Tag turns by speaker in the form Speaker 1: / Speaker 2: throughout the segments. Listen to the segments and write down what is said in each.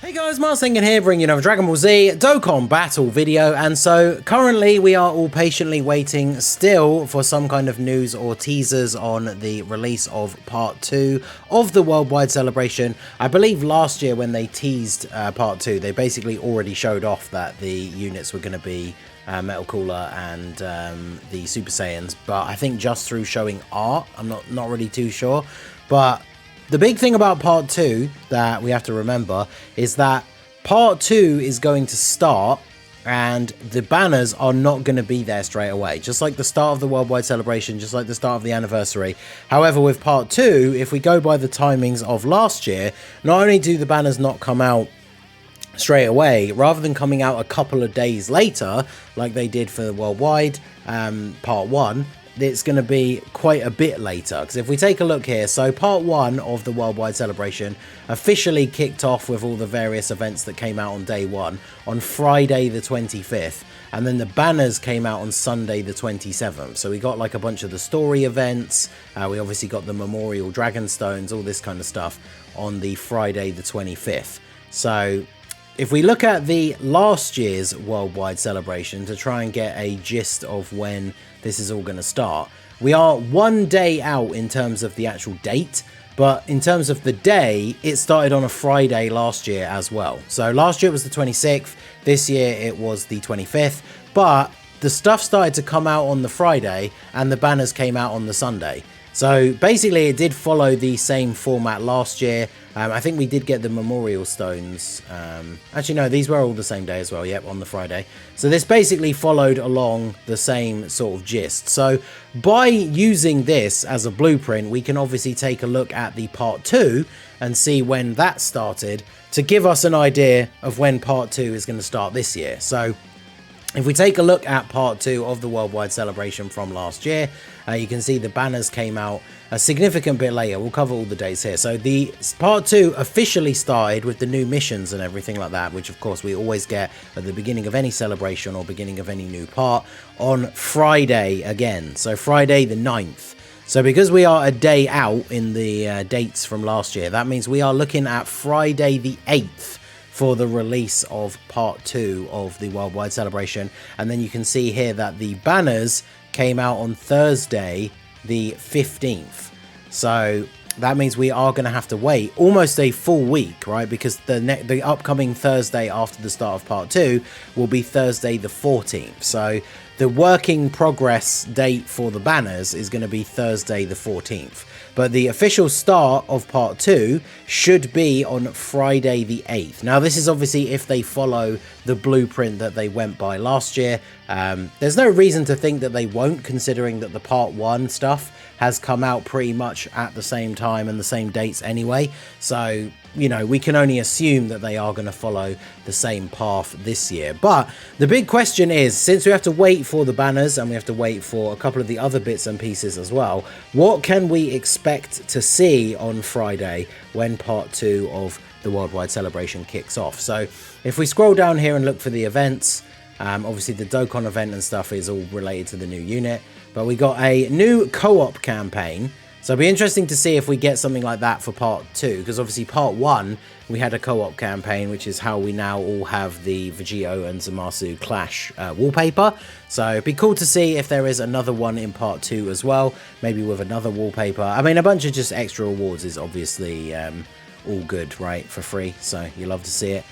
Speaker 1: Hey guys, Mars Thinking here, bringing you another Dragon Ball Z Dokkan battle video, and so currently we are all patiently waiting still for some kind of news or teasers on the release of part 2 of the worldwide celebration. I believe last year when they teased part 2, they basically already showed off that the units were going to be Metal Cooler and the Super Saiyans, but I think just through showing art, I'm not really too sure, but the big thing about part 2 that we have to remember is that part 2 is going to start and the banners are not going to be there straight away. Just like the start of the worldwide celebration, just like the start of the anniversary. However, with part 2, if we go by the timings of last year, not only do the banners not come out straight away, rather than coming out a couple of days later, like they did for the worldwide part 1, it's going to be quite a bit later. Because if we take a look here, so part 1 of the worldwide celebration officially kicked off with all the various events that came out on day 1 on Friday the 25th, and then the banners came out on Sunday the 27th. So we got like a bunch of the story events, we obviously got the memorial dragon stones, all this kind of stuff on the Friday the 25th. So if we look at the last year's worldwide celebration to try and get a gist of when this is all going to start, we are one day out in terms of the actual date, but in terms of the day, it started on a Friday last year as well. So last year it was the 26th, this year it was the 25th, but the stuff started to come out on the Friday and the banners came out on the Sunday. So basically it did follow the same format last year. I think we did get the memorial stones. Actually, no, these were all the same day as well. Yep, on the Friday. So this basically followed along the same sort of gist. So by using this as a blueprint, we can obviously take a look at the part 2 and see when that started to give us an idea of when part 2 is going to start this year. So if we take a look at part 2 of the worldwide celebration from last year, you can see the banners came out a significant bit later. We'll cover all the dates here. So the part 2 officially started with the new missions and everything like that, which of course we always get at the beginning of any celebration or beginning of any new part on Friday again. So Friday the 9th. So because we are a day out in the dates from last year, that means we are looking at Friday the 8th for the release of part 2 of the worldwide celebration. And then you can see here that the banners came out on Thursday the 15th. So that means we are going to have to wait almost a full week, right? Because the upcoming Thursday after the start of part 2 will be Thursday the 14th. So the working progress date for the banners is going to be Thursday the 14th. But the official start of part 2 should be on Friday the 8th. Now, this is obviously if they follow the blueprint that they went by last year. There's no reason to think that they won't, considering that the part 1 stuff has come out pretty much at the same time and the same dates anyway. So, you know, we can only assume that they are going to follow the same path this year. But the big question is, since we have to wait for the banners and we have to wait for a couple of the other bits and pieces as well, what can we expect to see on Friday when part 2 of the worldwide celebration kicks off? So if we scroll down here and look for the events, obviously the Dokkan event and stuff is all related to the new unit, but we got a new co-op campaign. So it'll be interesting to see if we get something like that for part 2, because obviously part 1 we had a co-op campaign, which is how we now all have the Vegito and Zamasu clash wallpaper. So it'd be cool to see if there is another one in part 2 as well, maybe with another wallpaper. I mean, a bunch of just extra awards is obviously all good, right, for free, so you love to see it.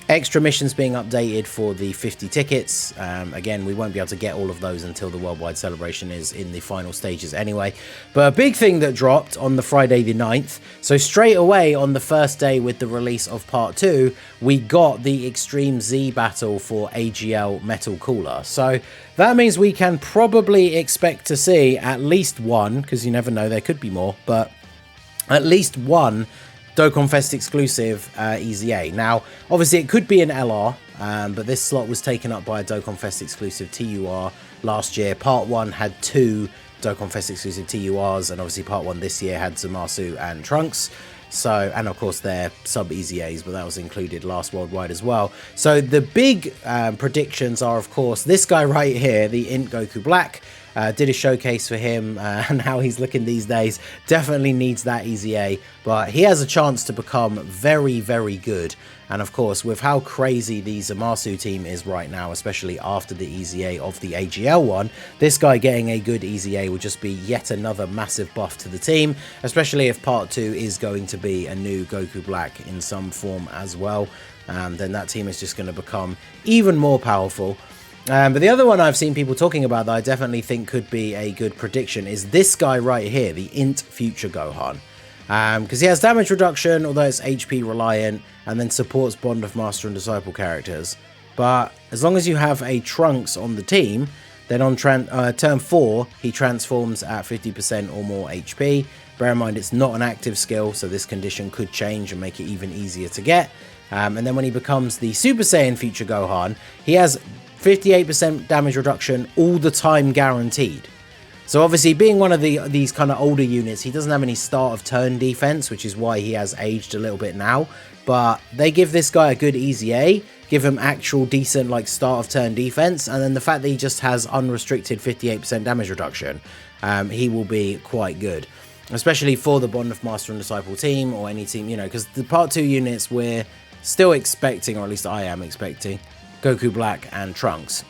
Speaker 1: Extra missions being updated for the 50 tickets. Again, we won't be able to get all of those until the worldwide celebration is in the final stages anyway. But a big thing that dropped on the Friday the 9th, so straight away on the first day with the release of part 2, we got the Extreme Z battle for AGL Metal Cooler. So that means we can probably expect to see at least one, because you never know, there could be more, but at least one Dokkan Fest exclusive EZA. Now, obviously it could be an LR, but this slot was taken up by a Dokkan Fest exclusive TUR last year. Part 1 had 2 Dokkan Fest exclusive TURs, and obviously part 1 this year had Zamasu and Trunks. So, and of course their sub EZAs, but that was included last worldwide as well. So the big predictions are, of course, this guy right here, the Int Goku Black, Did a showcase for him and how he's looking these days. Definitely needs that easy A, but he has a chance to become very, very good. And of course, with how crazy the Zamasu team is right now, especially after the easy A of the AGL one, this guy getting a good easy A would just be yet another massive buff to the team, especially if part 2 is going to be a new Goku Black in some form as well. Then that team is just going to become even more powerful. But the other one I've seen people talking about that I definitely think could be a good prediction is this guy right here, the Int Future Gohan. Because he has damage reduction, although it's HP reliant, and then supports Bond of Master and Disciple characters. But as long as you have a Trunks on the team, then on turn 4, he transforms at 50% or more HP. Bear in mind, it's not an active skill, so this condition could change and make it even easier to get. And then when he becomes the Super Saiyan Future Gohan, he has 58% damage reduction all the time guaranteed. So obviously being one of these kind of older units, he doesn't have any start of turn defense, which is why he has aged a little bit now. But they give this guy a good easy A, give him actual decent like start of turn defense, and then the fact that he just has unrestricted 58% damage reduction, he will be quite good. Especially for the Bond of Master and Disciple team or any team, you know, because the part 2 units we're still expecting, or at least I am expecting, Goku Black and Trunks.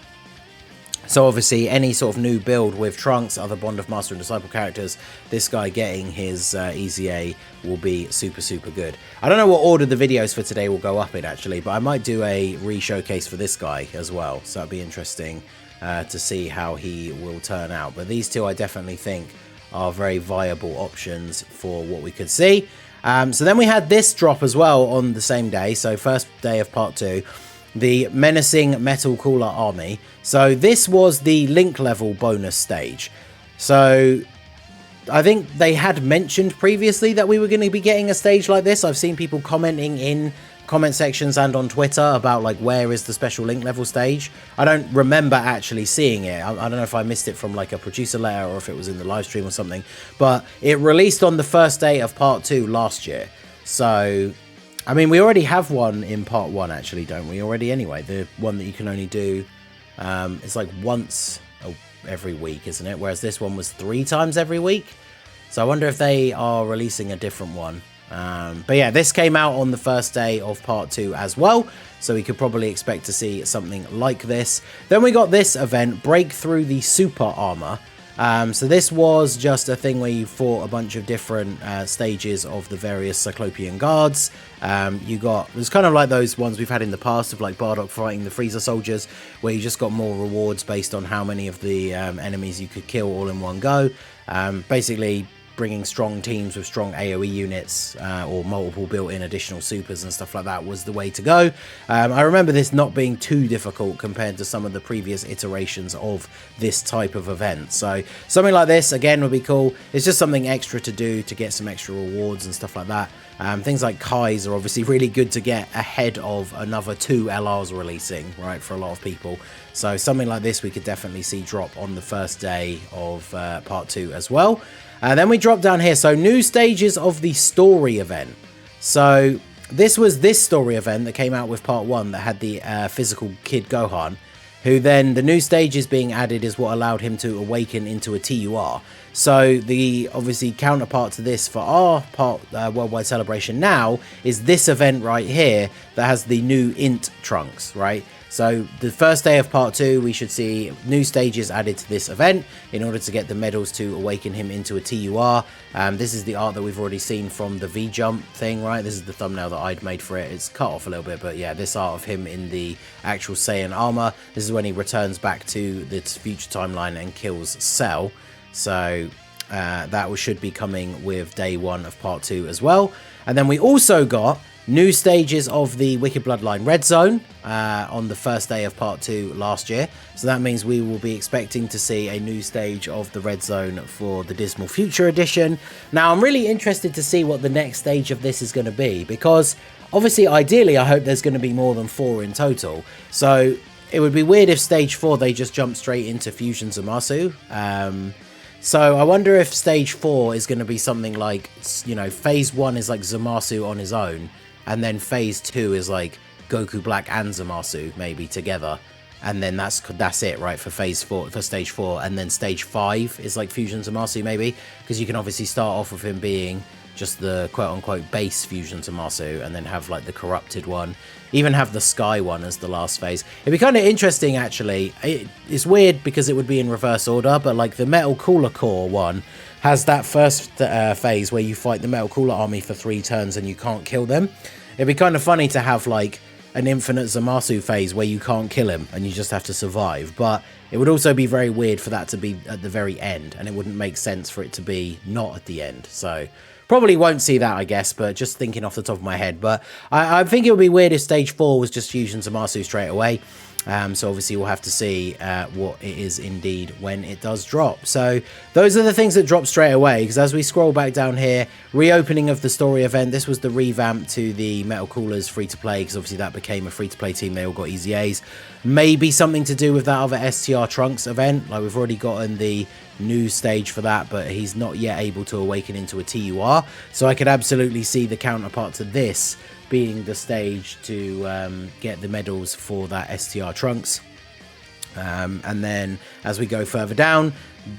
Speaker 1: So obviously any sort of new build with Trunks, other Bond of Master and Disciple characters, this guy getting his easy A will be super, super good. I don't know what order the videos for today will go up in actually, but I might do a re-showcase for this guy as well. So that'd be interesting to see how he will turn out. But these two I definitely think are very viable options for what we could see. So then we had this drop as well on the same day. So first day of part 2. The Menacing Metal Cooler Army. So this was the link level bonus stage. So I think they had mentioned previously that we were going to be getting a stage like this. I've seen people commenting in comment sections and on Twitter about like where is the special link level stage. I don't remember actually seeing it. I don't know if I missed it from like a producer letter or if it was in the live stream or something, but it released on the first day of part 2 last year. So I mean, we already have one in part 1 actually, don't we already anyway? The one that you can only do, it's like once every week, isn't it? Whereas this one was 3 times every week. So I wonder if they are releasing a different one. But yeah, this came out on the first day of part 2 as well. So we could probably expect to see something like this. Then we got this event, Break Through the Super Armor. So this was just a thing where you fought a bunch of different stages of the various Cyclopean guards. It was kind of like those ones we've had in the past of like Bardock fighting the Frieza soldiers, where you just got more rewards based on how many of the enemies you could kill all in one go. Basically bringing strong teams with strong AoE units or multiple built-in additional supers and stuff like that was the way to go. I remember this not being too difficult compared to some of the previous iterations of this type of event. So something like this, again, would be cool. It's just something extra to do to get some extra rewards and stuff like that. Things like Kais are obviously really good to get ahead of another 2 LRs releasing, right, for a lot of people. So something like this we could definitely see drop on the first day of part 2 as well. Then we drop down here. So new stages of the story event. So this was this story event that came out with part 1 that had the physical Kid Gohan, who then the new stages being added is what allowed him to awaken into a TUR. So the obviously counterpart to this for our part worldwide celebration now is this event right here that has the new Int Trunks, right? So the first day of part 2, we should see new stages added to this event in order to get the medals to awaken him into a TUR. This is the art that we've already seen from the V-Jump thing, right? This is the thumbnail that I'd made for it. It's cut off a little bit, but yeah, this art of him in the actual Saiyan armor. This is when he returns back to the future timeline and kills Cell. So that should be coming with day 1 of part 2 as well. And then we also got new stages of the Wicked Bloodline Red Zone on the first day of part 2 last year. So that means we will be expecting to see a new stage of the Red Zone for the Dismal Future Edition. Now, I'm really interested to see what the next stage of this is going to be, because obviously, ideally, I hope there's going to be more than 4 in total. So it would be weird if stage 4, they just jump straight into Fusion Zamasu. So I wonder if stage 4 is going to be something like, you know, phase 1 is like Zamasu on his own, and then phase 2 is like Goku Black and Zamasu maybe together. and then that's it, right, for phase 4, for stage 4, and then stage 5 is like Fusion Zamasu maybe, because you can obviously start off with him being just the quote-unquote base Fusion Zamasu, and then have like the corrupted one, even have the Sky one as the last phase. It'd be kind of interesting, actually. It's weird because it would be in reverse order, but like the Metal Cooler Core one has that first phase where you fight the Metal Cooler army for 3 turns and you can't kill them. It'd be kind of funny to have like an infinite Zamasu phase where you can't kill him and you just have to survive, but it would also be very weird for that to be at the very end, and it wouldn't make sense for it to be not at the end. So probably won't see that, I guess, but just thinking off the top of my head. But I think it would be weird if stage 4 was just Fusion Zamasu straight away. So obviously we'll have to see what it is indeed when it does drop. So those are the things that drop straight away, because as we scroll back down here, reopening of the story event, this was the revamp to the Metal Coolers free-to-play, because obviously that became a free-to-play team. They all got easy A's. Maybe something to do with that other STR Trunks event. Like, we've already gotten the new stage for that, but he's not yet able to awaken into a TUR. So I could absolutely see the counterpart to this being the stage to get the medals for that STR Trunks. And then as we go further down,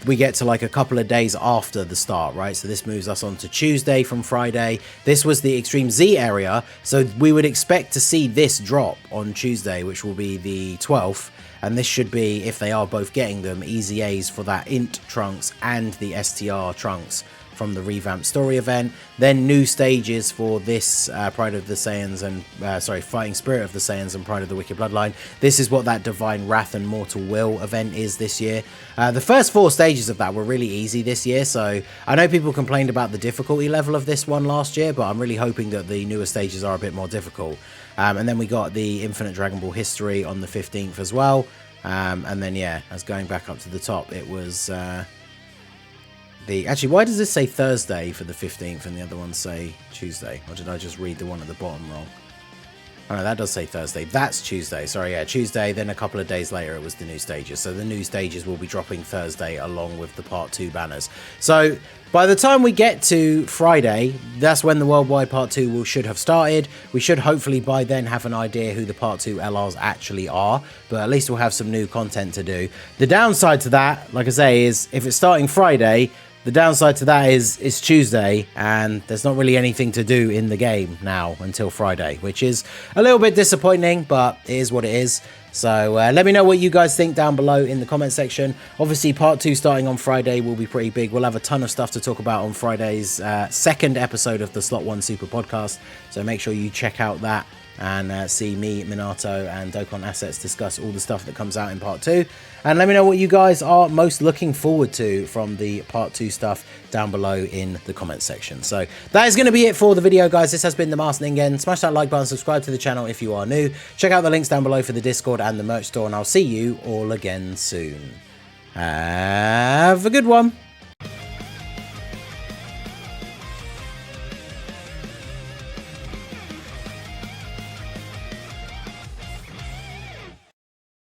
Speaker 1: we get to like a couple of days after the start, right? So this moves us on to Tuesday from Friday. This was the Extreme Z area, so we would expect to see this drop on Tuesday, which will be the 12th. And this should be, if they are both getting them, easy A's for that Int Trunks and the STR Trunks from the revamped story event. Then new stages for this Pride of the Saiyans and Fighting Spirit of the Saiyans and Pride of the Wicked Bloodline. This is what that Divine Wrath and Mortal Will event is this year. The first 4 stages of that were really easy this year, so I know people complained about the difficulty level of this one last year, but I'm really hoping that the newer stages are a bit more difficult. And then we got the Infinite Dragon Ball History on the 15th as well. And then, yeah, as going back up to the top, it was actually, why does this say Thursday for the 15th and the other ones say Tuesday? Or did I just read the one at the bottom wrong? Oh no, that does say Thursday. That's Tuesday. Sorry, yeah, Tuesday. Then a couple of days later, it was the new stages. So the new stages will be dropping Thursday along with the Part 2 banners. So by the time we get to Friday, that's when the Worldwide Part 2 should have started. We should hopefully by then have an idea who the Part 2 LRs actually are, but at least we'll have some new content to do. The downside to that, like I say, is if it's starting Friday, the downside to that is it's Tuesday and there's not really anything to do in the game now until Friday, which is a little bit disappointing, but it is what it is. So let me know what you guys think down below in the comment section. Obviously, Part 2 starting on Friday will be pretty big. We'll have a ton of stuff to talk about on Friday's second episode of the Slot 1 Super Podcast. So make sure you check out that and see me, Minato, and Dokkan Assets discuss all the stuff that comes out in Part 2. And let me know what you guys are most looking forward to from the Part 2 stuff down below in the comments section. So that is going to be it for the video, guys. This has been the Master Ningen. Smash that like button, subscribe to the channel if you are new. Check out the links down below for the Discord and the merch store, and I'll see you all again soon. Have a good one.